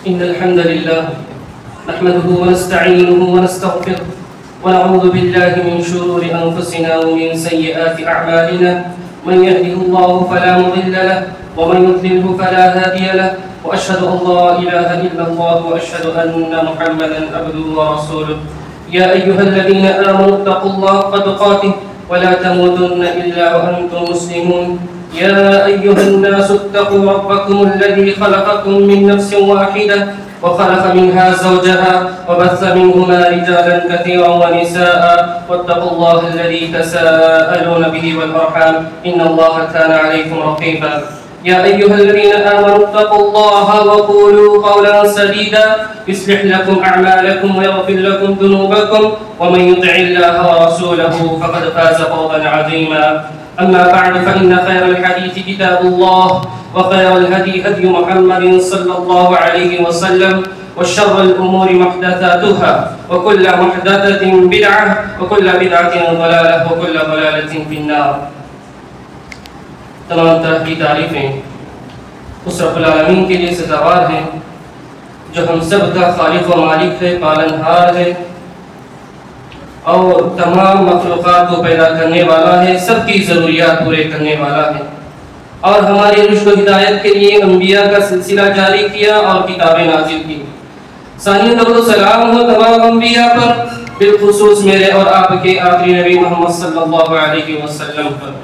إن الحمد لله نحمده ونستعينه ونستغفره ونعوذ بالله من شرور أنفسنا ومن سيئات أعمالنا من يهده الله فلا مضل له ومن يضلله فلا هادي له وأشهد أن لا إله إلا الله وأشهد أن محمدا عبده ورسوله يا أيها الذين آمنوا اتقوا الله حق تقاته ولا تموتن إلا وأنتم مسلمون يا أيها الناس اتقوا ربكم الذي خلقكم من نفس واحدة وخلق منها زوجها وبث منهما رجالا كثيرا ونساء واتقوا الله الذي تساءلون به والأرحام إن الله كان عليكم رقيبا يا أيها الذين آمنوا اتقوا الله وقولوا قولا سديدا يصلح لكم أعمالكم ويغفر لكم ذنوبكم ومن يطع الله ورسوله فقد فاز فوزا عظيما أما بعد فإن خير الحديث كتاب الله وخير الهدي هدي محمد صلى الله عليه وسلم وشر الأمور محدثاتها وكل محدثة بدعة وكل بدعة ضلالة وكل ضلالة في النار. تمام طرح کی تعریفیں اس رب العالمین کے لیے سزاوار ہیں جو ہم سب کا خالق و مالک ہے، پالنہار ہے اور تمام مخلوقات کو پیدا کرنے والا ہے، سب کی ضروریات پورے کرنے والا ہے، اور ہماری رشد و ہدایت کے لیے انبیاء کا سلسلہ جاری کیا اور کتابیں نازل کی. ثانی درود و سلام ہو تمام انبیاء پر، بالخصوص میرے اور آپ کے آخری نبی محمد صلی اللہ علیہ وسلم پر.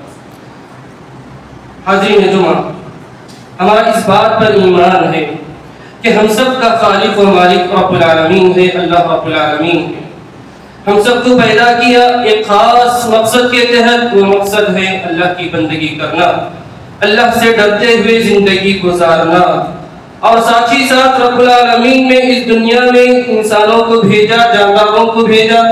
حاضرین جمعہ، ہمارا اس بات پر ایمان ہے کہ ہم سب کا خالق و مالک رب العالمین ہے، اللہ رب العالمین ہے. ہم سب کو پیدا کیا ایک خاص مقصد کے تحت، وہ مقصد ہے اللہ کی بندگی کرنا، اللہ سے ڈرتے ہوئے زندگی گزارنا، اور ساتھ ہی ساتھ رب العالمین نے اس دنیا میں انسانوں کو بھیجا، جانداروں کو بھیجا،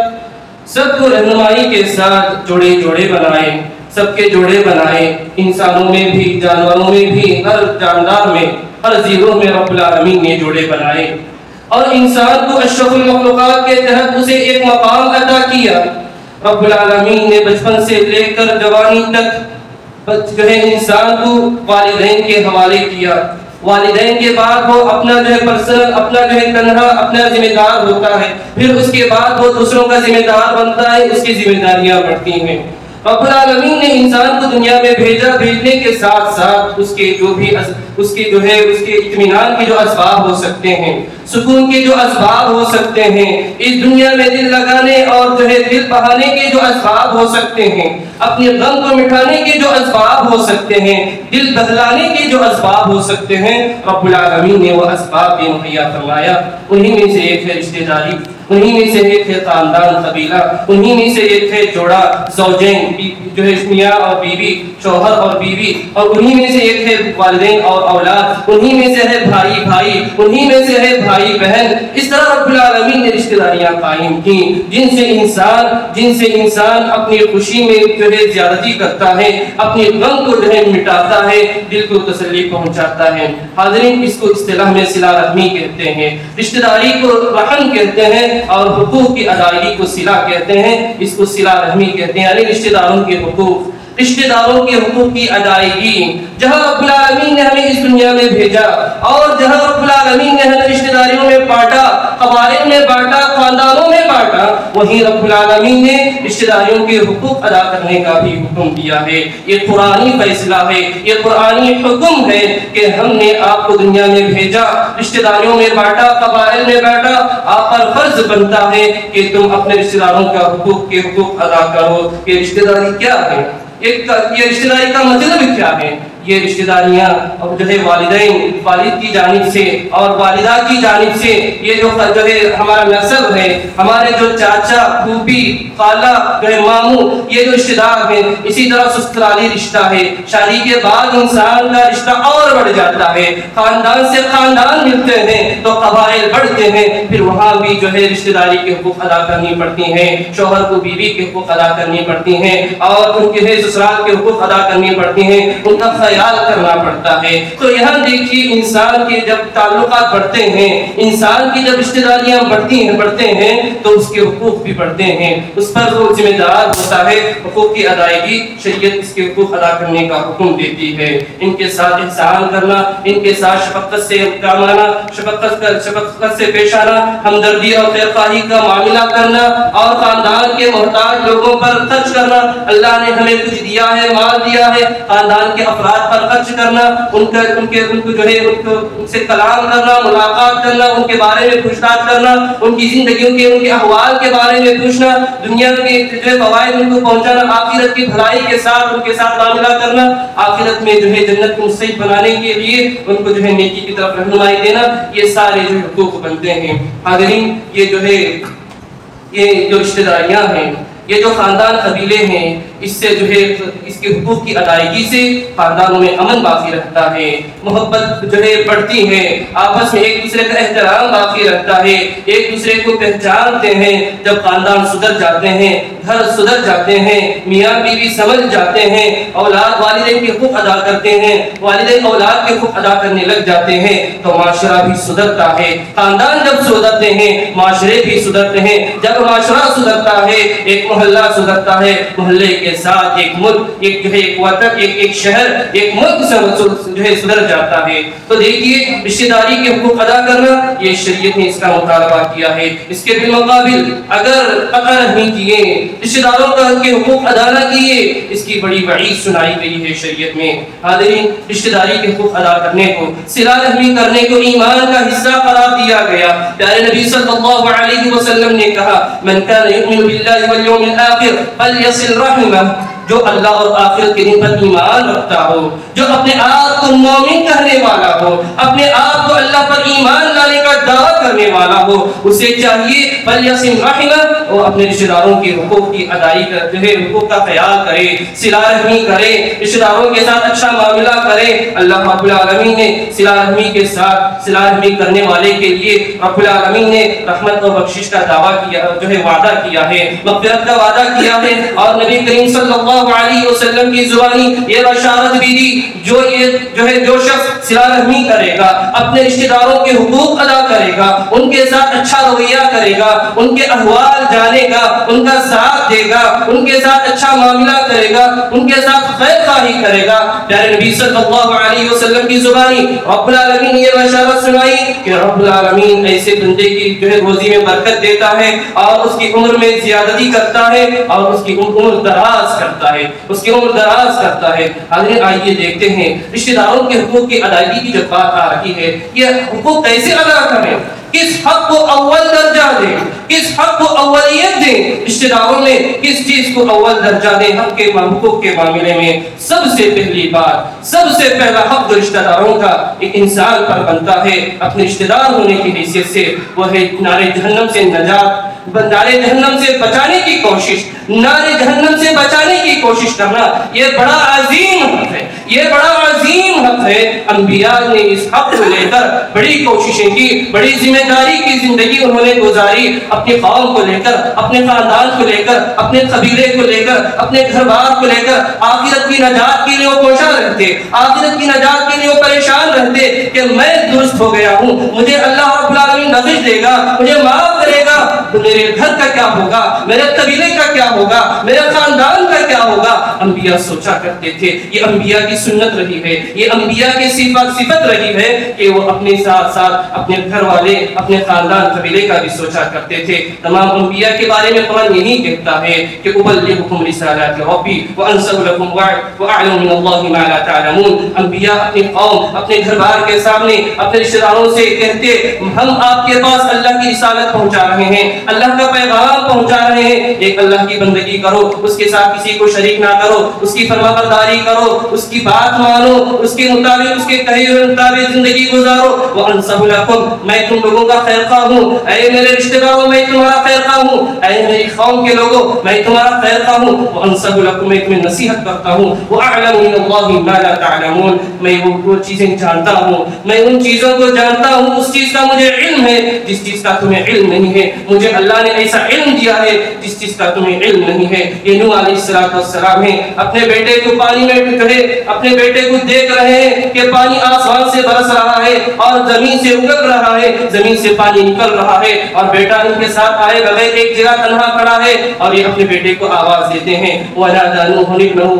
سب کو رہنمائی کے ساتھ جوڑے بنائے، سب کے جوڑے بنائے، انسانوں میں بھی، جانوروں میں بھی، ہر جاندار میں، ہر زیروں میں رب العالمین نے جوڑے بنائے، اور انسان کو اشرف المخلوقات کے تحت اسے ایک مقام عطا کیا. رب العالمین نے بچپن سے لے کر جوانی تک جو ہے انسان کو والدین کے حوالے کیا. والدین کے بعد وہ اپنا جو ہے پرسنل، اپنا جو ہے تنہا اپنا ذمہ دار ہوتا ہے، پھر اس کے بعد وہ دوسروں کا ذمہ دار بنتا ہے، اس کی ذمہ داریاں بڑھتی ہیں. رب العالمین نے انسان کو دنیا میں بھیجا، بھیجنے کے ساتھ ساتھ اس کے اطمینان کے جو اسباب ہو سکتے ہیں، سکون کے جو اسباب ہو سکتے ہیں، اس دنیا میں دل لگانے اور جو ہے دل بہانے کے جو اسباب ہو سکتے ہیں، اپنے غم کو مٹھانے کے جو اسباب ہو سکتے ہیں، دل بہلانے کے جو اسباب ہو سکتے ہیں، رب العالمین نے وہ اسباب بھی مہیا فرمایا. انہی میں سے ایک ہے رشتہ داری، انہی میں سے ایک ہے خاندان، قبیلہ، انہی میں سے ایک ہے جوڑا، زوجین جو ہے میاں اور بیوی، شوہر اور بیوی، اور انہی میں سے ایک ہے والدین اور اولاد، انہی میں سے ہے بھائی، انہی میں سے ہے بھائی بہن. اس طرح رب العالمین نے رشتہ داریاں قائم کی جن سے انسان اپنی خوشی میں جو ہے زیادتی کرتا ہے، اپنی غم کو جو ہے مٹاتا ہے، دل کو تسلی پہنچاتا ہے. حاضرین، اس کو اصطلاح میں صلہ رحمی کہتے ہیں، رشتہ داری کو رحم کہتے ہیں، اور حقوق کی ادائیگی کو صلہ کہتے ہیں. اس کو صلہ رحمی کہتے ہیں، یعنی رشتہ داروں کے حقوق، رشتہ داروں کے حقوق کی ادائیگی. جہاں رب العالمین نے ہمیں اس دنیا میں بھیجا اور جہاں رب العالمین نے ہمیں رشتہ داریوں میں بانٹا، قبائل میں بانٹا، خاندانوں میں بانٹا، وہیں رب العالمین نے رشتہ داریوں کے حقوق ادا کرنے کا بھی حکم دیا ہے. یہ قرآنی فیصلہ ہے، یہ قرآنی حکم ہے کہ ہم نے آپ کو دنیا میں بھیجا، رشتہ داریوں میں بانٹا، قبائل میں بانٹا. آپ پر فرض بنتا ہے کہ تم اپنے رشتہ داروں کا حقوق ادا کرو. یہ رشتہ داری کیا ہے؟ یہ رشتہ داری کا مطلب کیا ہے؟ یہ رشتہ داریاں جو ہے والد کی جانب سے اور والدہ کی جانب سے، یہ جو ہے ہمارا نسب ہے، ہمارے جو چاچا، پھوپھی، خالہ، جو ہے ماموں، یہ جو رشتہ دار ہیں. اسی طرح سسرالی رشتہ ہے، شادی کے بعد انسان کا رشتہ اور بڑھ جاتا ہے، خاندان سے خاندان ملتے ہیں تو قبائل بڑھتے ہیں، پھر وہاں بھی جو ہے رشتہ داری کے حقوق ادا کرنی پڑتی ہیں، شوہر کو بیوی کے حقوق ادا کرنی پڑتی ہیں، اور ان کے سسرال کے حقوق ادا کرنی پڑتی ہیں، ان کا خیال کرنا پڑتا ہے. تو یہاں دیکھیے، انسان کے جب تعلقات بڑھتے ہیں، انسان کی جب رشتہ داریاں بڑھتے ہیں تو اس کے حقوق بھی بڑھتے ہیں، اس پر وہ ذمہ دار ہوتا ہے. حقوق کی ادائیگی شریعت اس کے حقوق ادا کرنے کا حکم دیتی ہے. ان کے ساتھ احسان کرنا، ان کے ساتھ شفقت سے کام لینا، آنا، شفقت سے پیش آنا، ہمدردی اور خیر خواہی کا معاملہ کرنا اور خاندان کے محتاج لوگوں پر خرچ کرنا۔ اللہ نے ہمیں کچھ دیا ہے، مال دیا ہے، خاندان کے افراد پر خرچ کرنا، ان سے کلام کرنا، ملاقات کرنا، ان کے بارے میں پوچھ تاچھ کرنا، ان کی زندگیوں کے، ان کے احوال کے بارے میں پوچھنا، دنیا کے جو فوائد ان کو پہنچانا، آخرت کی بھلائی کے ساتھ ان کے ساتھ معاملہ کرنا، آخرت میں جو ہے جنت کو مستحق بنانے کے لیے ان کو جو ہے نیکی کی طرف رہنمائی دینا، یہ سارے جو حقوق بنتے ہیں۔ حاضرین، یہ جو ہے یہ جو رشتہ داریاں ہیں، یہ جو خاندان قبیلے ہیں، اس سے جو ہے اس کے حقوق کی ادائیگی سے خاندانوں میں امن باقی رہتا ہے، محبت جو ہے بڑھتی ہے، آپس میں ایک دوسرے کا احترام باقی رہتا ہے، ایک دوسرے کو پہچانتے ہیں۔ جب خاندان سدھر جاتے ہیں، گھر سدھر جاتے ہیں، میاں بیوی سمجھ جاتے ہیں، اولاد والدین کے حقوق ادا کرتے ہیں، والدین اولاد کے حقوق ادا کرنے لگ جاتے ہیں، تو معاشرہ بھی سدھرتا ہے۔ خاندان جب سدھرتے ہیں، معاشرے بھی سدھرتے ہیں۔ جب معاشرہ سدھرتا ہے، ایک محلہ سدھرتا ہے، محلے کے ساتھ ایک ملک، ایک جو ہے ایک وطن، ایک شہر، ایک ملک سے جو ہے سدھر جاتا ہے۔ تو دیکھیے، رشتہ داری کے حقوق ادا کرنا، یہ شریعت نے اس کا مطالبہ کیا ہے۔ اس کے بالمقابل اگر قطع نہیں کیے، رشتہ داروں کا کے حقوق ادا نہ کیے، اس کی بڑی وعید سنائی گئی ہے شریعت میں۔ حاضرین، رشتہ داری کے حقوق ادا کرنے کو، صلہ رحمی کرنے کو ایمان کا حصہ قرار دیا گیا۔ پیارے نبی صلی اللہ علیہ وسلم نے کہا، من کان یؤمن باللہ والیوم الآخر فلیصل رحمہ، جو اللہ اور آخرت کے دن پر ایمان رکھتا ہو، جو اپنے آپ کو مومن کہنے والا ہو، اپنے آپ کو اللہ پر ایمان لانے کا دعویٰ کرنے والا ہو، اسے چاہیے فلیصل رحمہ، وہ اپنے رشتہ داروں کے حقوق کی ادائیگی جو ہے حقوق کا خیال کرے، صلہ رحمی کرے، رشتہ داروں کے ساتھ اچھا معاملہ کرے۔ اللہ رب العالمین نے صلہ رحمی کے ساتھ صلہ رحمی کرنے والے کے لیے رب العالمین نے رحمت اور بخشش کا دعویٰ کیا، جو ہے وعدہ کیا ہے، مغفرت کا وعدہ کیا ہے، اور نبی کریم صلی اللہ علیہ وسلم کی زبانی یہ بشارت بھی دی، جو شخص صلہ رحمی کرے گا، اپنے رشتہ داروں کے حقوق ادا کرے گا، ان کے ساتھ اچھا رویہ کرے گا، ان کے احوال جانے گا، ان کا ساتھ دے گا، ان کے ساتھ اچھا معاملہ کرے گا، ان کے ساتھ خیر خواہی کرے گا، پیارے نبی صلی اللہ علیہ وسلم کی زبانی رب العالمین یہ بشارت سنائی کہ رب العالمین ایسے بندے کی جو ہے روزی میں برکت دیتا ہے، اور اس کی عمر میں زیادتی کرتا ہے، اور اس کی عمر دراز کرتا ہے، اس کی عمر دراز کرتا ہے۔ حاضرین، آئیے دیکھتے ہیں رشتہ داروں کے حقوق کی ادائیگی کی جب بات آ رہی ہے، یہ حقوق کیسے ادا کریں، کس حق کو اول درجہ دیں، کس حق کو اولیت دیں، رشتہ داروں میں کس چیز کو اول درجہ دیں حق کے حقوق کے معاملے میں۔ سب سے پہلی بات، سب سے پہلا حق جو رشتہ داروں کا ایک انسان پر بنتا ہے اپنے رشتہ دار ہونے کی حیثیت سے، وہ ہے نار جہنم سے نجات، نار جہنم سے بچانے کی کوشش، نار جہنم سے بچانے کی کوشش کرنا۔ یہ بڑا عظیم حق ہے، یہ بڑا عظیم حق ہے۔ انبیاء نے اس حق کو لے کر بڑی کوششیں کی، بڑی ذمہ داری کی زندگی انہوں نے گزاری، اپنی قوم کو لے کر، اپنے خاندان کو لے کر، اپنے قبیلے کو لے کر، اپنے گھر بار کو لے کر آخرت کی نجات کے لیے وہ کوشاں رہتے، آخرت کی نجات کے لیے وہ پریشان رہتے کہ میں درست ہو گیا ہوں، مجھے اللہ رب العالمین بخش دے گا، مجھے معاف کرے گا، تو میرے گھر کا کیا ہوگا، میرے قبیلے کا کیا ہوگا، میرے خاندان کا کیا ہوگا۔ انبیاء سوچا کرتے تھے، یہ انبیاء کی سنت رہی ہے، یہ انبیاء کی صفت رہی ہے کہ وہ اپنے ساتھ ساتھ اپنے گھر والے، اپنے خاندان قبیلے کا بھی سوچا کرتے تھے۔ تمام انبیاء کے بارے میں قرآن یہی کہتا ہے کہ ابلغکم رسالات ربی وانصح لکم واعلم من اللہ ما لا تعلمون۔ انبیاء اپنی قوم، اپنے گھر بار کے سامنے، اپنے رشتہ داروں سے کہتے، ہم آپ کے پاس اللہ کی رسالت پہنچا رہے ہیں، اللہ کا پیغام پہنچا رہے ہیں، ایک اللہ کی بندگی کرو، اس کے ساتھ کسی کو شریک نہ کرو، اس کی فرما برداری کرو، اس کی بات مانو، اس کے مطابق، اس کے کہے ہوئے مطابق زندگی گزارو۔ وانصح لکم، میں تم لوگوں کا خیر خواہ ہوں، اے میرے رشتہ داروں میں تمہارا خیر خواہ ہوں، اے میری قوم کے لوگوں میں تمہارا خیر خواہ ہوں۔ وانصح لکم، میں تمہیں نصیحت کرتا ہوں۔ واعلم من اللہ ما لا تعلمون، میں وہ چیزیں جانتا ہوں، میں ان چیزوں کو جانتا ہوں، اس چیز کا مجھے علم ہے جس چیز کا تمہیں علم نہیں ہے، مجھے تمہیں اللہ نے ایسا علم دیا ہے جس چیز کا تمہیں علم نہیں ہے. یہ نوح علیہ السلام ہیں, اپنے بیٹے کو پانی میں کہے, اپنے بیٹے کو دیکھ رہے ہیں کہ پانی آسمان سے برس رہا ہے اور زمین سے اگل رہا ہے, زمین سے پانی نکل رہا ہے, اور بیٹا ان کے ساتھ آئے بغیر ایک جگہ تنہا کھڑا ہے, اور یہ اپنے بیٹے کو آواز دیتے ہیں وَنَادَى نُوحٌ ابْنَهُ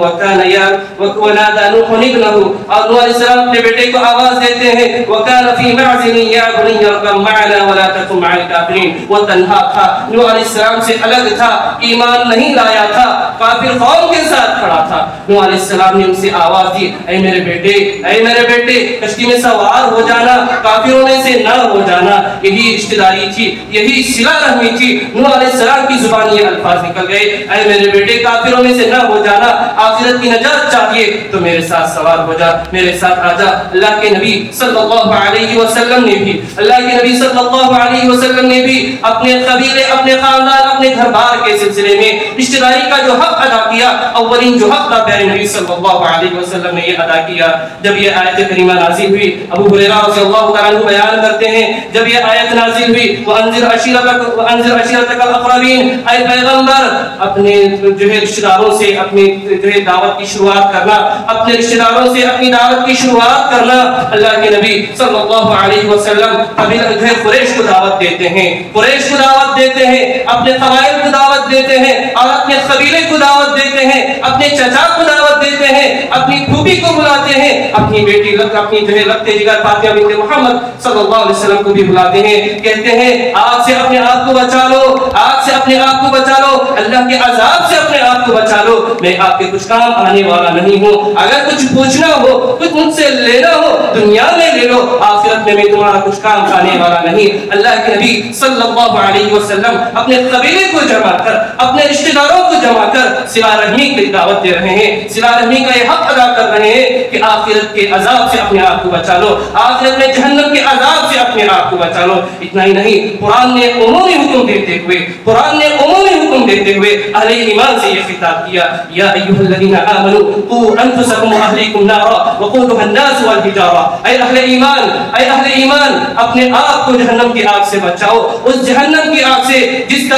وَنَادَى نُوحٌ ابْنَهُ, اور نوح علیہ السلام اپنے بیٹے کو آواز دیتے ہیں وَكَانَ فِي مَعْزِلٍ يَا بُنِيَّ ارْكَب مَعَنَا وَلَا تَكُن مَعَ الْكَافِرِينَ. وہ تنہا تھا, نوح علیہ السلام سے الگ تھا, ایمان نہیں لایا تھا, کافر قوم کے ساتھ کھڑا تھا. نوح علیہ السلام نے ان سے آواز دی, اے میرے بیٹے, اے میرے بیٹے, کشتی میں سوار ہو جانا, کافروں میں سے نہ ہو جانا. یہی رشتہ داری تھی, یہی صلہ رحمی تھی. نوح علیہ السلام کی زبان یہ الفاظ نکل گئے, اے میرے بیٹے, کافروں میں سے نہ ہو جانا, آخرت کی نجات چاہیے تو میرے ساتھ سوار ہو جا, میرے ساتھ آ جا. اللہ کے نبی صلی اللہ علیہ وسلم نے بھی, اللہ کے نبی صلی اللہ علیہ وسلم نے بھی اپنے قبیلے, اپنے خاندان, اپنے گھر بار کے سلسلے میں رشتہ داری کا جو حق ادا کیا, اولین جو حق تھا پیارے نبی صلی اللہ علیہ وسلم نے یہ ادا کیا. جب یہ آیت کریمہ نازل ہوئی, ابو ہریرہ رضی اللہ تعالیٰ عنہ بیان کرتے ہیں, جب یہ آیت نازل ہوئی وَأَنذِرْ عَشِيرَتَكَ الْأَقْرَبِينَ, اے پیغمبر اپنے جو ہے رشتہ داروں سے اپنی جو ہے دعوت کی شروعات کرنا, اپنے رشتہ داروں سے اپنی دعوت کی شروعات کرنا. اللہ کے نبی صلی اللہ علیہ وسلم قبیلہ جو ہے قریش کو دعوت دیتے ہیں, قریش کو دعوت دیتے ہیں, اپنے قبائل کو دعوت دیتے ہیں, اور اپنے قبیلے کو دعوت دیتے ہیں, اپنے چچا کو دعوت دیتے ہیں, اپنی پھوپھی کو بلاتے ہیں, اپنی بیٹی اپنی جو ہے لگتے جگر فاطمہ بنت محمد صلی اللہ علیہ وسلم کو بھی بلاتے ہیں. کہتے ہیں آگ سے اپنے آپ کو بچا لو, آگ سے اپنے آپ کو بچا لو, اللہ کے عذاب سے اپنے آپ کو بچا لو, میں آپ کے کچھ کام آنے والا نہیں ہوں. اگر کچھ پوچھنا ہو, کچھ مجھ سے لینا ہو, دنیا میں لے لو, آخرت میں تمہارا کچھ کام آنے والا نہیں. اللہ کے نبی صلی اللہ علیہ وسلم اپنے قبیلے کو جمع کر, اپنے رشتہ داروں کو جمع کر صلہ رحمی کی دعوت دے رہے ہیں, صلہ رحمی کا یہ حق ادا کر رہے ہیں کہ آخرت کے عذاب سے اپنے آپ کو بچا لو, آخرت میں جہنم کے عذاب سے اپنے آپ کو بچا لو. اتنا ہی نہیں, قرآن نے عمومی حکم دیتے ہوئے, قرآن نے عمومی حکم دیتے ہوئے اہل ایمان سے یہ خطاب کیا, یا ایھا الذین آمنوا قوا انفسکم واہلیکم نارا وقودها الناس والحجارہ, اے اہل ایمان, اے اہل ایمان, اپنے آپ کو جہنم کی آگ سے بچاؤ, اس جہنم کی آگ سے جس کا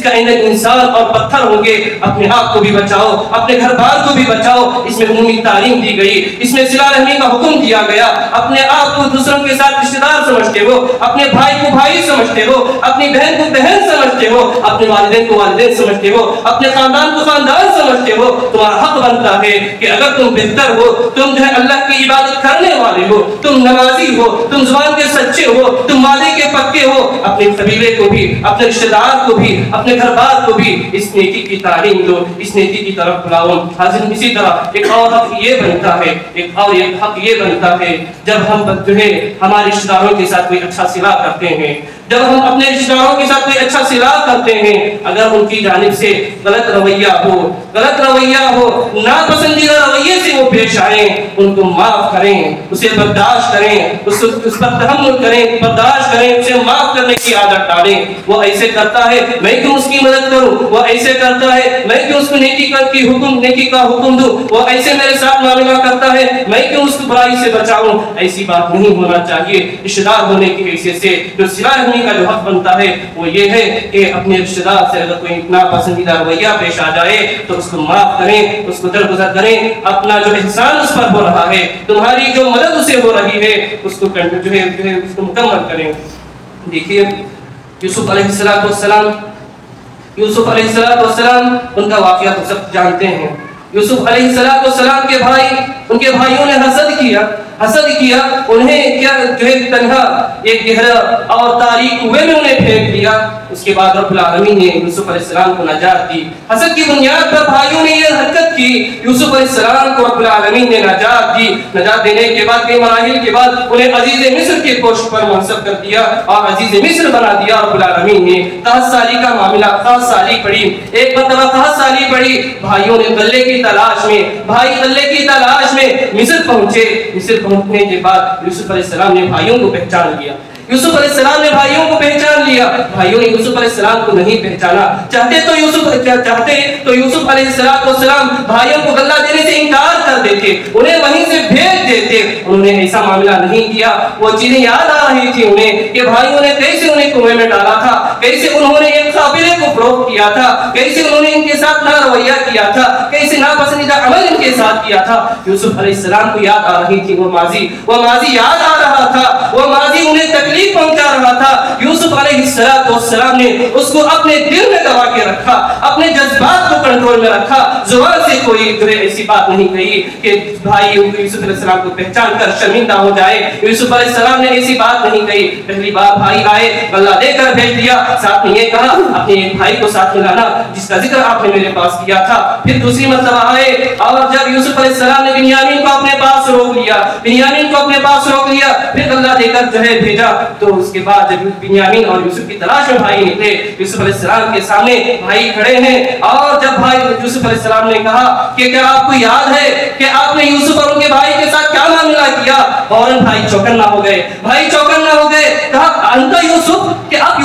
ایندھن انسان اور پتھر ہوں گے. اپنے آپ کو بھی بچاؤ, اپنے گھر بار کو بھی بچاؤ. اس میں عمومی تعلیم دی گئی, اس میں صلہ رحمی کا حکم دیا گیا. اپنے آپ کو دوسروں کے ساتھ رشتہ دار سمجھتے ہو, اپنے بھائی کو بھائی سمجھتے ہو, اپنی بہن کو بہن سمجھتے ہو, اپنے والدین کو والدین سمجھتے ہو, اپنے خاندان کو خاندان سمجھتے ہو. تمہارا حق بنتا ہے کہ اگر تم بہتر ہو, تم جو ہے اللہ کی عبادت کرنے والے ہو, تم نمازی ہو, تم زبان کے سچے ہو, تم وعدے کے پکے ہو, اپنے قبیلے کو بھی, اپنے رشتہ دار کو بھی, اپنے گھر بار کو بھی اس نیکی کی تعلیم دو, اس نیکی کی طرف بلاؤ. حاضر اسی طرح ایک اور حق یہ بنتا ہے, ایک اور ایک حق یہ بنتا ہے جب ہم جو ہے ہمارے رشتہ داروں کے ساتھ کوئی اچھا صلہ کرتے ہیں, جب ہم اپنے رشتہ داروں کے ساتھ کوئی اچھا صلہ کرتے ہیں, اگر ان کی جانب سے غلط رویہ ہو, ناپسندیدہ رویے سے وہ پیش آئیں, ان کو معاف کریں, اسے برداشت کریں, اس پر تحمل کریں, برداشت کریں, اسے معاف کرنے کی عادت ڈالیں. وہ ایسے کرتا ہے میں کیوں اس کی مدد کروں, وہ ایسے کرتا ہے میں کیوں اس کو نیکی کا حکم دوں, وہ ایسے میرے ساتھ معاملہ کرتا ہے میں کیوں اس کو برائی سے بچاؤں. ایسی بات نہیں ہونا چاہیے. رشتہ دار ہونے کی حیثیت سے جو صلہ رحمی کا جو حق بنتا ہے وہ یہ ہے کہ اپنے رشتہ دار سے اگر کوئی ناپسندیدہ رویہ پیش آ جائے تو اس کو معاف کریں, اس کو درگزر کریں. اپنا جو احسان اس پر ہو رہا ہے, تمہاری جو مدد اسے ہو رہی ہے, اس کو جو ہے اس کو مکمل کریں. دیکھیے یوسف علیہ السلام ان کا واقعہ تو سب جانتے ہیں. یوسف علیہ السلام کے بھائی, ان کے بھائیوں نے حسد کیا, انہیں کیا جو ہے تنہا ایک گہرا اور تاریک کنویں میں انہیں پھینک دیا. اس کے بعد رب العالمین نے یوسف علیہ السلام کو نجات دی. حسد کی بنیاد پر بھائیوں نے یہ حرکت کی, یوسف علیہ السلام کو رب العالمین نے نجات دی. نجات دینے کے بعد کئی مراحل کے بعد انہیں عزیز مصر کے پوسٹ پر منصب کر دیا اور عزیز مصر بنا دیا رب العالمین نے. 10 سالی کا معاملہ, 10 سالی پڑی, ایک مرتبہ 10 سالی پڑی. بھائیوں نے غلے کی تلاش میں مصر پہنچے. مصر پہنچنے کے بعد یوسف علیہ السلام نے بھائیوں کو پہچان لیا. یوسف علیہ السلام نے بھائیوں کو پہچان لیا. بھائیوں نے یوسف علیہ السلام کو نہیں پہچانا. چاہتے تو یوسف علیہ السلام بھائیوں کو غلہ دینے سے انکار کر دیتے, انہیں وہیں سے بھیج دیتے. انہوں نے ایسا معاملہ نہیں کیا. وہ چیزیں یاد آ رہی تھی انہیں کہ بھائیوں نے کیسے انہیں کنویں میں ڈالا تھا, کیسے انہوں نے ایک قافلے کو فروخت کیا تھا, کیسے انہوں نے ان کے ساتھ نا رویہ کیا تھا, کیسے ناپسندیدہ عمل ان کے ساتھ کیا تھا. یوسف علیہ السلام کو یاد آ رہی تھی وہ ماضی یاد آ رہا تھا, وہ ماضی انہیں تکلیف پہنچا رہا تھا. یوسف علیہ السلام نے اس کو اپنے دل میں دبا کے رکھا, اپنے جذبات کو کنٹرول میں رکھا. زبان سے کوئی جو ہے ایسی بات نہیں کہی کہ بھائی یوسف علیہ السلام کو پہچان کر شرمندہ ہو جائے. یوسف علیہ السلام نے ایسی بات نہیں کہی. پہلی بار بھائی آئے, اللہ دے کر بھیج دیا. ساتھ میں یہ کہا اپنے ایک بھائی کو ساتھ میں لانا جس کا ذکر آپ نے میرے پاس کیا تھا. پھر دوسری مرتبہ آئے اور جب یوسف علیہ السلام نے بنیامین کو اپنے پاس روک لیا, پھر اللہ دے کر جو ہے بھیجا. تو اس کے بعد جب بنیامین اور یوسف کی تلاش میں بھائی نکلے, یوسف علیہ السلام کے سامنے بھائی کھڑے ہیں. اور جب بھائی یوسف علیہ السلام نے کہا کہ کیا آپ کو یاد ہے کہ آپ نے یوسف اور ان کے بھائی کے ساتھ کیا معاملہ کیا, فوراً بھائی چوکنا ہو گئے. کہا انت یوسف, کہ آپ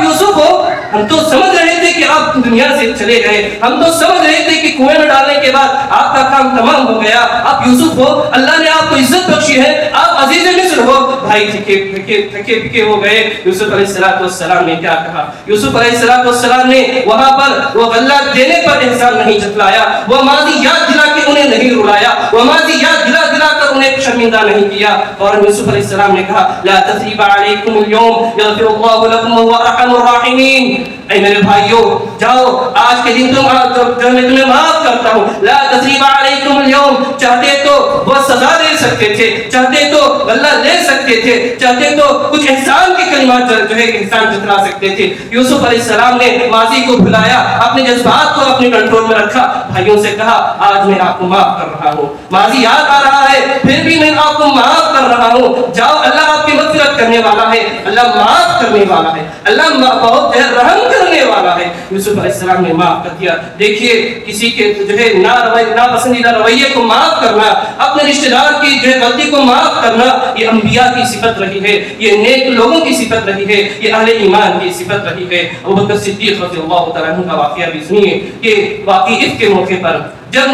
یوسف ہو. ہم تو سمجھ رہے تھے کہ آپ دنیا سے چلے گئے, ہم تو سمجھ رہے تھے کہ کنویں میں ڈالنے کے بعد آپ کا کام تمام ہو گیا. آپ یوسف ہو, اللہ نے آپ کو عزت بخشی ہے, آپ عزیز مصر ہو. بھائی تھکے ہو گئے. یوسف علیہ السلام نے کیا کہا؟ یوسف علیہ السلام نے وہاں پر وہ غلہ دینے پر احسان نہیں جتلایا, وہ ماضی یاد دلا کے انہیں نہیں رلایا, وہ ماضی یاد دلا کر انہیں شرمندہ نہیں کیا. اور یوسف علیہ السلام نے کہا لا تثریب علیکم اليوم یغفر اللہ لکم وهو ارحم الراحمین. اے میرے بھائیو, جاؤ آج کے دن میں تمہیں معاف کرتا ہوں. لا تثریب علیکم اليوم, چاہتے تو وہ سزا دے سکتے تھے, چاہتے تو غلہ لے سکتے تھے, چاہتے تو کچھ احسان کے کلمات جو ہے احسان جتلا سکتے تھے. یوسف علیہ السلام نے ماضی کو بھلایا, اپنے جذبات کو اپنے کنٹرول میں رکھا. بھائیوں سے کہا آج میں آپ کو معاف کر رہا ہوں, ماضی یاد آ رہا ہے پھر بھی میں آپ کو معاف کر رہا ہوں. جاؤ, اللہ آپ کی مغفرت کرنے والا ہے, اللہ معاف کرنے والا ہے, اللہ بہت رحم کرنے والا ہے. یوسف علیہ السلام نے معاف کر دیا. دیکھیے کسی کے جو ہے ناپسندیدہ رویے کو معاف کرنا, اپنے رشتہ دار کی جو ہے غلطی کو معاف کرنا, یہ انبیاء کی صفت رہی ہے, یہ نیک لوگوں کی صفت رہی ہے, یہ اہل ایمان کی صفت رہی ہے. ابوبکر صدیق رضی اللہ تعالیٰ عنہ کا واقعہ بھی سنیے کہ واقعی عفت کے موقع پر جب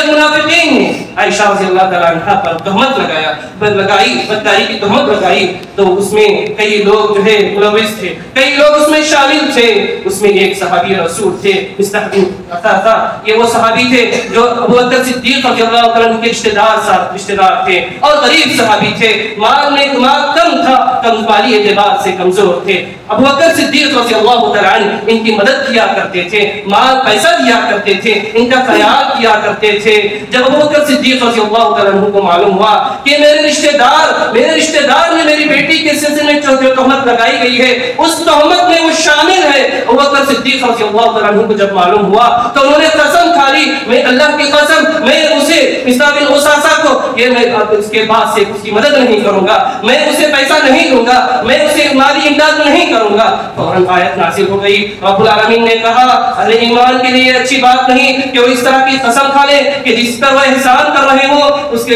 منافقین نے عائشہ رضی اللہ تعالیٰ عنہ پر تہمت بدکاری کی تہمت لگائی, تو اس میں کئی لوگ جو ہے ملوث تھے, کئی لوگ اس میں شامل تھے. اس میں ایک صحابی رسول تھے مصطح بن عثاثہ, یہ وہ صحابی تھے جو ابوبکر صدیق رضی اللہ تعالیٰ عنہ کے رشتہ دار تھے اور غریب صحابی تھے. مال کم تھا, مالی اعتبار سے کمزور تھے. ابوبکر صدیق رضی اللہ تعالیٰ عنہ ان کی مدد کیا کرتے تھے, مال پیسہ دیا کرتے تھے, ان کا خیال کیا کرتے تھے. جب ابوبکر صدیق رضی اللہ تعالیٰ عنہ کو معلوم ہوا کہ میرے رشتہ دار نے میری بیٹی کے سلسلے میں جو تہمت لگائی گئی ہے اس تہمت میں وہ شامل ہے, ابوبکر صدیق رضی اللہ تعالیٰ عنہ کو جب معلوم ہوا تو انہوں نے قسم کھا لی, میں اللہ کی قسم, میں اسے مصطح بن عثاثہ کو میں اس کے بعد سے اس کی مدد نہیں کروں گا, میں اسے پیسہ نہیں دوں گا, میں اسے مالی امداد نہیں کروں گا. فوراً آیت نازل ہو گئی. رب العالمین نے کہا اہل ایمان کے لیے اچھی بات نہیں کہ وہ اس طرح کی قسم کھا لے کہ جس پر وہ احسان کر رہے ہو اس کے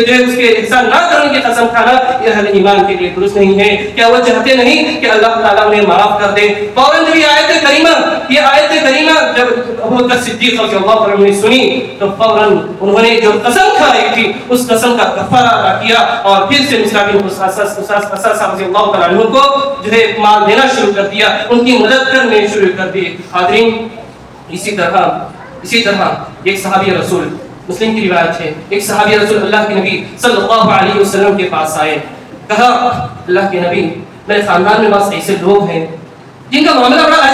احسان نہ کرنے کی قسم کھانا یہ اہل ایمان کے لیے درست نہیں ہے. کیا وہ چاہتے نہیں کہ اللہ تعالیٰ انہیں معاف کر دے؟ فوراً جب یہ آیت کریمہ جب ابوبکر صدیق رضی اللہ عنہ نے سنی تو فوراً انہوں نے جو قسم کھائی تھی اس قسم کا کفارہ ادا کیا اور پھر سے مصطح بن عثاثہ رضی اللہ تعالیٰ عنہ کو جو ہے مال دینا شروع کر دیا, ان کی مدد کرنے شروع کر دی. حاضرین, اسی طرح ایک صحابی رسول, مسلم کی روایت ہے, ایک صحابی رسول اللہ کے نبی صلی اللہ علیہ وسلم کے پاس آئے. کہا اللہ کے نبی, میرے خاندان میں بس ایسے لوگ ہیں جن کا معاملہ بڑا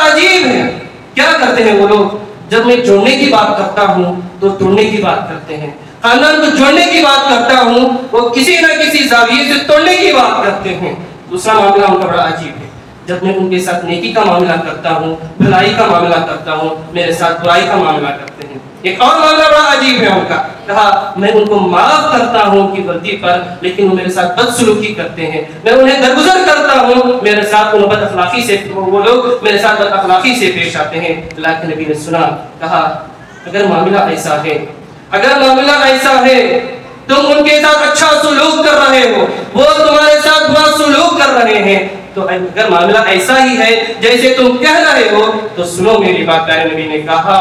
عجیب ہے. کیا کرتے ہیں وہ لوگ؟ جب میں جوڑنے کی بات کرتا ہوں تو توڑنے کی بات کرتے ہیں, خاندان کو جوڑنے کی بات کرتا ہوں وہ کسی نہ کسی زاویے سے توڑنے کی بات کرتے ہیں. دوسرا معاملہ ان کا بڑا عجیب ہے, جب میں ان کے ساتھ نیکی کا معاملہ کرتا ہوں, بھلائی کا معاملہ کرتا ہوں, میرے ساتھ برائی کا معاملہ کرتے ہیں. ایک اور معاملہ بڑا عجیب ہے ان کا. کہا میں ان کو معاف کرتا ہوں ان کی غلطی پر, لیکن وہ میرے ساتھ بدسلوکی کرتے ہیں, میں انہیں درگزر کرتا ہوں, میرے ساتھ وہ لوگ میرے ساتھ بد اخلاقی سے پیش آتے ہیں. اللہ کے نبی نے سنا, کہا اگر معاملہ ایسا ہے تم ان کے ساتھ اچھا سلوک کر رہے ہو, وہ تمہارے ساتھ برا سلوک کر رہے ہیں, تو اگر معاملہ ایسا ہی ہے جیسے تم کہہ رہے ہو تو سنو میری بات. پیارے نبی نے کہا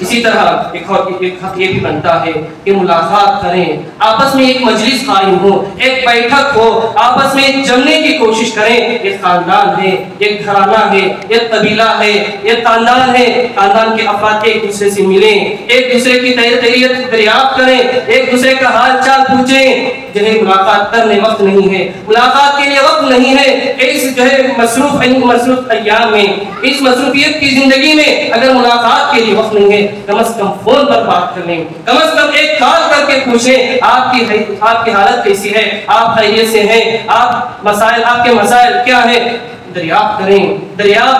اسی طرح ایک حق یہ بھی بنتا ہے کہ ملاقات کریں، آپس میں ایک مجلس قائم ہو، ایک بیٹھک ہو، آپس میں جمنے کی کوشش کریں۔ ایک خاندان ہے، ایک گھرانہ ہے، ایک قبیلہ ہے، ایک خاندان ہے، خاندان کے افراد ایک دوسرے سے ملیں، ایک دوسرے کی خیریت دریافت کریں، ایک دوسرے کا حال چال پوچھیں۔ جنہیں ملاقات کرنے وقت نہیں ہے، ملاقات کے لیے وقت نہیں ہے، اس مصروف ایام میں، اس مصروفیت کی زندگی میں اگر ملاقات کے لیے وقت نہیں ہے، کم از کم فون پر بات کر لیں، کم از کم ایک کال کر کے پوچھیں آپ کی حالت کیسی ہے، آپ خیریت سے ہیں، آپ کے مسائل کیا ہیں، دریافت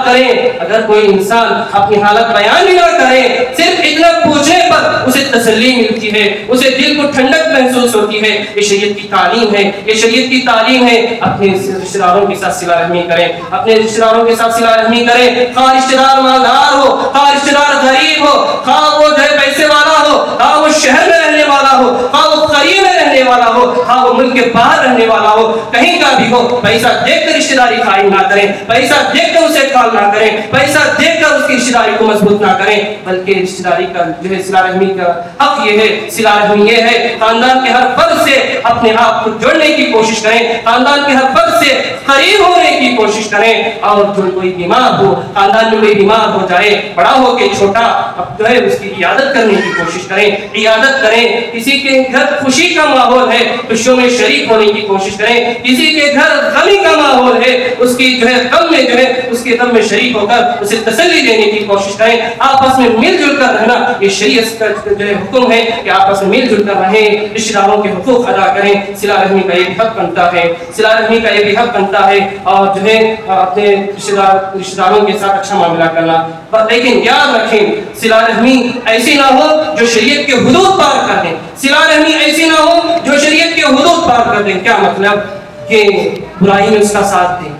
کریں۔ اگر کوئی انسان اپنی حالت بیان بھی نہ کرے، صرف اتنا پوچھنے پر اسے تسلی ملتی ہے، اسے دل کو ٹھنڈک محسوس ہوتی ہے۔ یہ شریعت کی تعلیم ہے، یہ شریعت کی تعلیم ہے۔ اپنے رشتہ داروں کے ساتھ صلہ رحمی کریں، اپنے رشتہ داروں کے ساتھ صلہ رحمی کریں، خواہ رشتہ دار مالدار ہو، خواہ رشتہ دار غریب ہو، خواہ وہ پیسے والا ہو، خواہ وہ شہر میں رہنے والا ہو، خواہ وہ قریب میں رہنے والا ہو، خواہ وہ ملک کے باہر رہنے والا ہو، کہیں کا بھی ہو، پیسہ دیکھ کر رشتہ داری قائم نہ کریں، پیسہ دیکھ کر اسے کال نہ کریں، پیسہ دیکھ کر اس کی رشتہ داری کو مضبوط نہ کریں، بلکہ رشتہ داری کا جو ہے صلہ رحمی کا حق یہ ہے، صلہ رحمی یہ ہے خاندان کے ہر فرد سے اپنے آپ کو جوڑنے کی کوشش کریں، خاندان کے ہر فرد سے قریب ہونے کی کوشش کریں، اور جو کوئی بیمار ہو، خاندان میں کوئی بیمار ہو جائے، بڑا ہو کے چھوٹا، اب جو ہے اس کی عیادت کرنے کی کوشش کریں، عیادت کریں۔ کسی کے گھر خوشی کا ماحول ہے، خوشیوں میں شریک ہونے کی کوشش کریں، کسی کے گھر غمی کا ماحول ہے، اس کی جو ہے غم میں جو ہے اس کے غم میں شریک ہو کر اسے تسلی دینے کی کوشش کریں۔ آپس میں مل جل کر رہنا یہ شریعت کا جو ہے حکم ہے کہ آپس میں مل جل کر رہیں، رشتہ داروں کے حقوق ادا کریں۔ صلہ رحمی کا یہ بھی حق بنتا ہے، صلہ رحمی کا یہ بھی حق بنتا ہے، اور جو ہے اپنے رشتہ داروں کے ساتھ اچھا معاملہ کرنا۔ لیکن یاد رکھیں صلہ رحمی ایسی نہ ہو جو شریعت کے حدود پار کر دیں، صلہ رحمی ایسی نہ ہو جو شریعت کے حدود پار کر دیں۔ کیا مطلب؟ کہ برائی میں اس کا ساتھ دیں،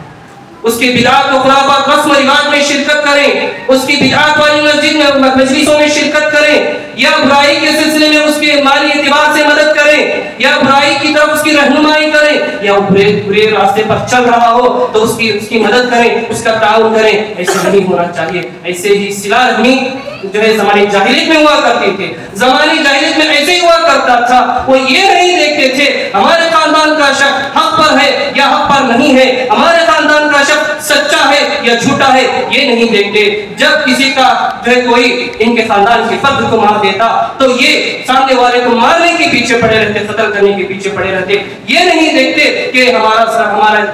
اس کی بدعات و خرافات رسم و رواج میں شرکت کریں، اس کی بدعات والی مسجد میں مجلسوں میں شرکت کریں، یا برائی کے سلسلے میں اس کے مالی اعتبار سے مدد کریں، یا برائی کی طرف اس کی رہنمائی کریں، یا برے راستے پر چل رہا ہو تو اس کی مدد کریں، اس کا تعاون کریں۔ ایسے نہیں ہونا چاہیے۔ ایسے ہی صلہ رحمی جو ہے زمانے جاہلیت میں ہوا کرتے تھے، زمانے جاہلیت میں ایسے ہی ہوا کرتا تھا۔ وہ یہ نہیں دیکھتے تھے ہمارے خاندان کا شخص حق پر ہے یا حق پر نہیں ہے، ہمارے خاندان کا شخص سچا ہے یا جھوٹا ہے، یہ نہیں دیکھتے۔ جب کسی کا جو ہے کوئی ان کے خاندان کے فرد کو مار دیتا تو یہ سامنے والے کو مارنے کے پیچھے پڑے رہتے، قتل کرنے کے پیچھے پڑے رہتے، یہ نہیں دیکھتے کہ ہمارا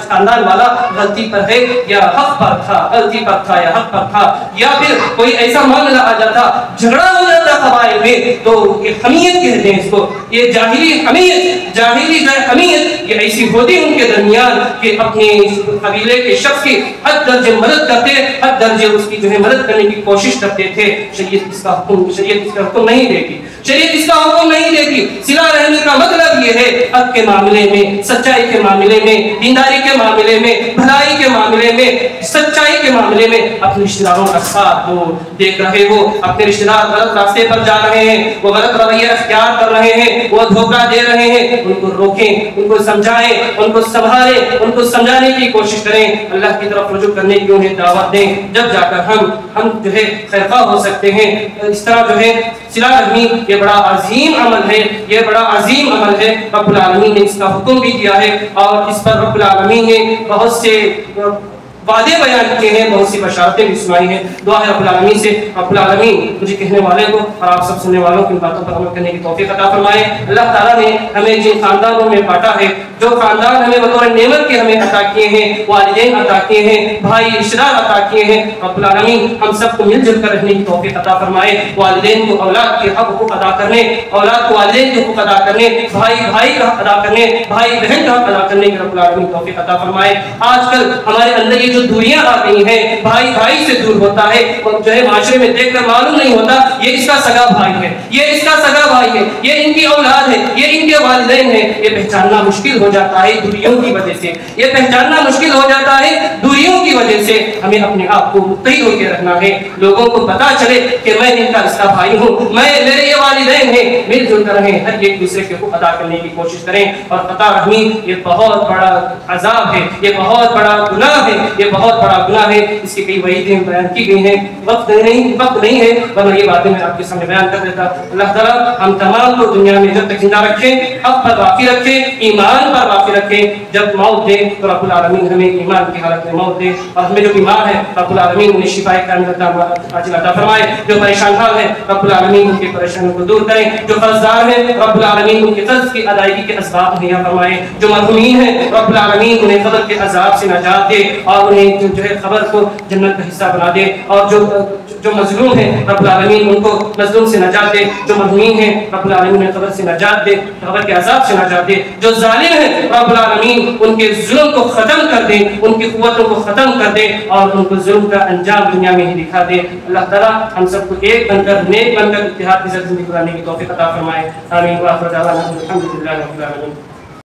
خاندان والا غلطی پر ہے یا حق پر تھا، غلطی پر تھا یا حق پر تھا، یا پھر کوئی ایسا معاملہ آ جاتا، جھگڑا ہو جاتا قبائل میں، تو یہ حمیت کہتے ہیں اس کو، یہ جاہلی حمیت، جاہلی حمیت یہ ایسی ہوتی ان کے درمیان کہ اپنے قبیلے کے شخص کی حد درجے مدد کرتے، حد درجے اس کی جو ہے مدد کرنے کی کوشش کرتے تھے۔ شریعت اس کا حکم نہیں دیتی، شریعت اس کا حکم نہیں دیتی۔ صلہ رحمی کا مطلب یہ ہے حق کے معاملے میں، سچائی کے معاملے میں، دینداری کے معاملے میں، بھلائی کے معاملے میں، سچائی کے معاملے میں اپنے رشتہ داروں کا ساتھ ہو، دیکھ رہے ہو اپنے رشتہ دار غلط راستے پر جا رہے ہیں، وہ غلط رویہ اختیار کر رہے ہیں، وہ دھوکہ دے رہے ہیں، ان کو روکیں، ان کو سمجھائیں، ان کو سنبھالیں، ان کو سمجھانے کی کوشش کریں، اللہ کی طرف رجوع کرنے کی انہیں دعوت دیں، جب جا کر ہم جو ہے خیرخواہ ہو سکتے ہیں۔ اس طرح جو ہے صلہ رحمی یہ بڑا عظیم عمل ہے، یہ بڑا عظیم عمل ہے۔ رب العالمین نے اس کا حکم بھی دیا ہے، اور اس پر رب العالمین نے بہت سے وعدے بیان کیے ہیں، بہت سی بشارتیں بھی سنائی ہیں۔ دعا ہے رب العالمین سے رب العالمین مجھے کہنے والے کو اور آپ سب سننے والوں کی باتوں پر عمل کرنے کی توفیق عطا فرمائے۔ اللہ تعالیٰ نے ہمیں جن خاندانوں میں بانٹا ہے، جو خاندان ہمیں بطور نعمت کے ہمیں عطا کیے ہیں، والدین عطا کیے ہیں، بھائی رشتہ دار عطا کیے ہیں، رب العالمین ہم سب کو مل جل کر رہنے کی توفیق عطا فرمائے۔ والدین کو اولاد کے حقوق ادا کرنے، اولاد کو والدین کے حقوق ادا کرنے، بھائی کا حق ادا کرنے، بھائی بہن کا حق ادا کرنے کی رب العالمین توفیق عطا فرمائے۔ آج کل ہمارے اندر یہ جو دوریاں آ گئی ہیں، بھائی سے دور ہوتا ہے، اور جو ہے معاشرے میں دیکھ کر معلوم نہیں ہوتا یہ اس کا سگا بھائی ہے، یہ اس کا سگا بھائی ہے، یہ ان کی اولاد ہے، یہ ان کے والدین ہیں۔ یہ پہچاننا مشکل ہو جاتا ہے دوریوں کی وجہ سے، یہ پہچاننا مشکل ہو جاتا ہے دوریوں کی وجہ سے۔ ہمیں اپنے آپ کو متحد ہو کے رکھنا ہے، لوگوں کو پتا چلے کہ میں ان کا رشتہ بھائی ہوں، میرے یہ والدین ہیں، مل جل کر رہیں، ہر ایک دوسرے کے حقوق ادا کرنے کی کوشش کریں۔ اور قطع رحمی یہ بہت بڑا عذاب ہے، یہ بہت بڑا گناہ ہے، یہ یہ بہت بڑا گناہ ہے، اس کی کئی وعیدیں بیان کی گئی ہیں، وقت نہیں ہے ورنہ یہ باتیں میں آپ کے سامنے بیان کر دیتا۔ اللہ تعالیٰ ہم تمام کو دنیا میں جب تک زندہ رکھے، حق پر واقعی رکھے، ایمان پر واقعی رکھے، جب موت دے تو رب العالمین ہمیں ایمان کی حالت میں موت دے، اور ہمیں جو بیمار ہے رب العالمین انہیں شفائے کاملہ عاجلہ عطا فرمائے، جو پریشان حال ہے رب العالمین ان کی پریشانیوں کو دور کرے، جو قرض دار ہیں رب العالمین ان کے قرض کی ادائیگی کے اسباب مہیا فرمائے، جو مرحومین ہیں رب العالمین انہیں قبر کے عذاب سے نجات دے اور انہیں جو ہے قبر کو جنت کا حصہ بنا دے، اور جو مظلوم ہیں رب العالمین ان کو مظلوم سے نجات دے، جو مرحومین ہیں رب العالمین انہیں قبر سے نجات دے، قبر کے عذاب سے نجات دے، جو ظالم ہیں رب العالمین ان کے ظلم کو ختم کر دے، ان کی قوتوں کو ختم کر دے اور ان کو ظلم کا انجام دنیا میں ہی دکھا دے۔ اللہ تعالیٰ ہم سب کو ایک بن کر نیک بن کر اتحاد کے ساتھ زندگی گزارنے کی توفیق عطا فرمائے۔ آمین۔ وآخر دعوانا الحمد للہ رب العالمین۔